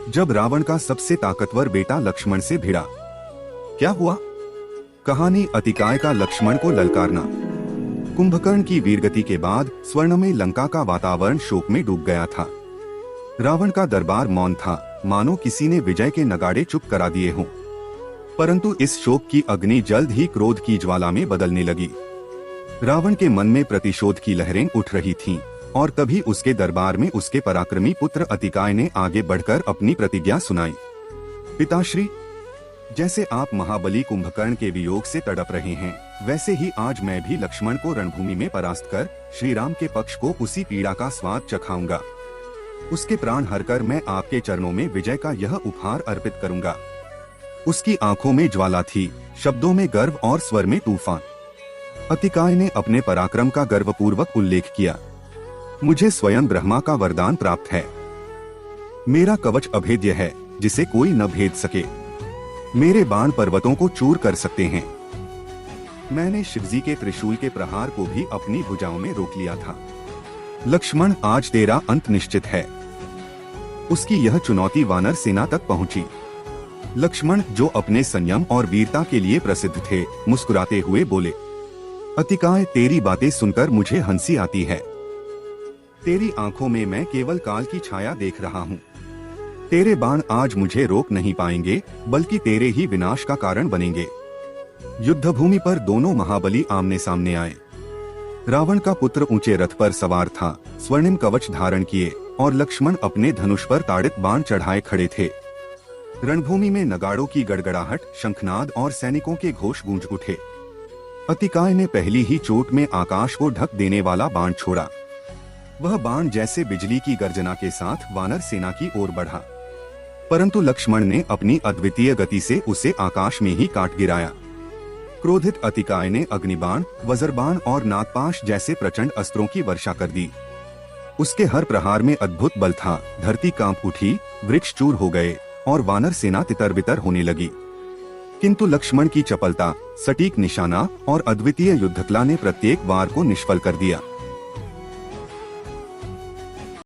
जब रावण का सबसे ताकतवर बेटा लक्ष्मण से भिड़ा। क्या हुआ? कहानी अतिकाय का लक्ष्मण को ललकारना। कुंभकर्ण की वीरगति के बाद स्वर्णमयी लंका का वातावरण शोक में डूब गया था। रावण का दरबार मौन था, मानो किसी ने विजय के नगाड़े चुप करा दिए हों। परंतु इस शोक की अग्नि जल्द ही क्रोध की ज्वाला में बदलने लगी। रावण के मन में प्रतिशोध की लहरें उठ रही थीं, और तभी उसके दरबार में उसके पराक्रमी पुत्र अतिकाय ने आगे बढ़कर अपनी प्रतिज्ञा सुनाई। पिताश्री, जैसे आप महाबली कुंभकर्ण के वियोग से तड़प रहे हैं, वैसे ही आज मैं भी लक्ष्मण को रणभूमि में परास्त कर श्री राम के पक्ष को उसी पीड़ा का स्वाद चखाऊंगा। उसके प्राण हरकर मैं आपके चरणों में विजय का यह उपहार अर्पित करूंगा। उसकी आंखों में ज्वाला थी, शब्दों में गर्व और स्वर में तूफान। अतिकाय ने अपने पराक्रम का गर्वपूर्वक उल्लेख किया। मुझे स्वयं ब्रह्मा का वरदान प्राप्त है। मेरा कवच अभेद्य है, जिसे कोई न भेद सके। मेरे बाण पर्वतों को चूर कर सकते हैं। मैंने शिवजी के त्रिशूल के प्रहार को भी अपनी भुजाओं में रोक लिया था। लक्ष्मण, आज तेरा अंत निश्चित है। उसकी यह चुनौती वानर सेना तक पहुंची। लक्ष्मण, जो अपने संयम और वीरता के लिए प्रसिद्ध थे, मुस्कुराते हुए बोले, अतिकाय, तेरी बातें सुनकर मुझे हंसी आती है। तेरी आंखों में मैं केवल काल की छाया देख रहा हूँ। तेरे बाण आज मुझे रोक नहीं पाएंगे, बल्कि तेरे ही विनाश का कारण बनेंगे। युद्धभूमि पर दोनों महाबली आमने सामने आए। रावण का पुत्र ऊंचे रथ पर सवार था, स्वर्णिम कवच धारण किए, और लक्ष्मण अपने धनुष पर ताड़ित बाण चढ़ाए खड़े थे। रणभूमि में नगाड़ों की गड़गड़ाहट, शंखनाद और सैनिकों के घोष गूंज उठे। अतिकाय ने पहली ही चोट में आकाश को ढक देने वाला बाण छोड़ा। वह बाण जैसे बिजली की गर्जना के साथ वानर सेना की ओर बढ़ा, परंतु लक्ष्मण ने अपनी अद्वितीय गति से उसे आकाश में ही काट गिराया। क्रोधित अतिकाय ने अग्निबाण, वज्रबाण और नागपाश जैसे प्रचंड अस्त्रों की वर्षा कर दी। उसके हर प्रहार में अद्भुत बल था। धरती कांप उठी, वृक्ष चूर हो गए और वानर सेना तितर-बितर होने लगी। किंतु लक्ष्मण की चपलता, सटीक निशाना और अद्वितीय युद्धकला ने प्रत्येक वार को निष्फल कर दिया।